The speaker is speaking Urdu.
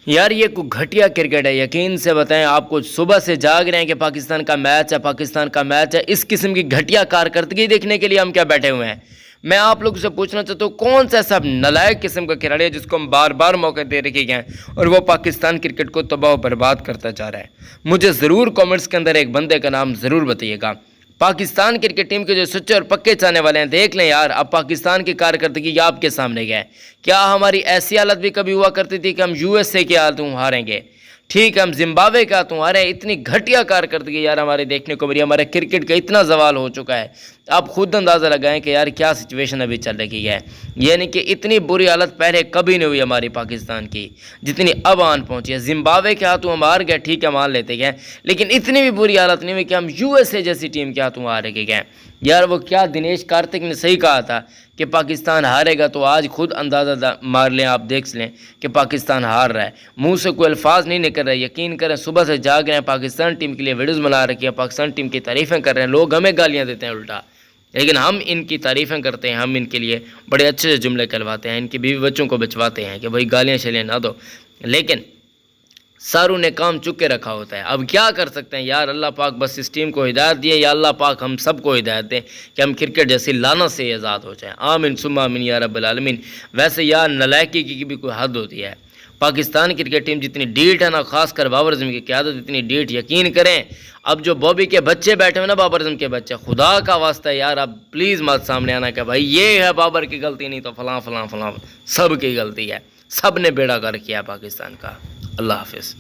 یار یہ کوئی گھٹیا کرکٹ ہے، یقین سے بتائیں آپ کو، صبح سے جاگ رہے ہیں کہ پاکستان کا میچ ہے، پاکستان کا میچ ہے، اس قسم کی گھٹیا کارکردگی دیکھنے کے لیے ہم کیا بیٹھے ہوئے ہیں؟ میں آپ لوگوں سے پوچھنا چاہتا ہوں کون سا ایسا نالائق قسم کا کھلاڑی ہے جس کو ہم بار بار موقع دے رکھے گئے ہیں اور وہ پاکستان کرکٹ کو تباہ و برباد کرتا جا رہا ہے؟ مجھے ضرور کامنٹس کے اندر ایک بندے کا نام ضرور بتائیے گا۔ پاکستان کرکٹ ٹیم کے جو سچے اور پکے چاہنے والے ہیں، دیکھ لیں یار، اب پاکستان کی کارکردگی آپ کے سامنے گیا ہے۔ کیا ہماری ایسی حالت بھی کبھی ہوا کرتی تھی کہ ہم یو ایس اے کے ہاتھوں ہاریں گے؟ ٹھیک ہے، ہم زمبابوے کے ہاتھوں ہارے ہیں۔ اتنی گھٹیا کارکردگی یار ہمارے دیکھنے کو ملی، ہمارے کرکٹ کا اتنا زوال ہو چکا ہے۔ آپ خود اندازہ لگائیں کہ یار کیا سچویشن ابھی چل رہی ہے، یعنی کہ اتنی بری حالت پہلے کبھی نہیں ہوئی ہماری پاکستان کی جتنی اب آن پہنچی ہے۔ زمبابوے کے ہاتھوں ہم ہار گئے، ٹھیک ہے مان لیتے گئے، لیکن اتنی بھی بری حالت نہیں ہوئی کہ ہم یو ایس اے جیسی ٹیم کے ہاتھوں ہارے گئے۔ یار وہ کیا دنیش کارتک نے صحیح کہا تھا کہ پاکستان ہارے گا، تو آج خود اندازہ مار لیں، آپ دیکھ لیں کہ پاکستان ہار رہا ہے۔ منہ سے کوئی الفاظ نہیں نکل رہے، یقین کریں صبح سے جاگ رہے ہیں، پاکستان ٹیم کے لیے ویڈیوز بنا رکھی ہے، پاکستان ٹیم کی تعریفیں کر رہے ہیں، لوگ ہمیں گالیاں دیتے ہیں الٹا، لیکن ہم ان کی تعریفیں کرتے ہیں، ہم ان کے لیے بڑے اچھے سے جملے کہلواتے ہیں، ان کی بیوی بچوں کو بچواتے ہیں کہ بھائی گالیاں شلیاں نہ دو، لیکن ساروں نے کام چک کے رکھا ہوتا ہے۔ اب کیا کر سکتے ہیں یار، اللہ پاک بس اس ٹیم کو ہدایت دیے، یا اللہ پاک ہم سب کو ہدایت دیں کہ ہم کرکٹ جیسی لعنت سے آزاد ہو جائیں، آمین ثم آمین یا رب العالمین۔ ویسے یار نالائکی کی بھی کوئی حد ہوتی ہے، پاکستان کرکٹ ٹیم جتنی ڈیٹ ہے نا، خاص کر بابر اعظم کی قیادت اتنی ڈیٹ، یقین کریں اب جو بابی کے بچے بیٹھے ہوئے نا، بابر اعظم کے بچے، خدا کا واسطہ یار اب پلیز مت سامنے آنا کہ بھائی یہ ہے بابر کی غلطی، نہیں تو فلاں فلاں فلاں، سب کی غلطی ہے، سب نے بیڑا کر کیا پاکستان کا۔ اللہ حافظ۔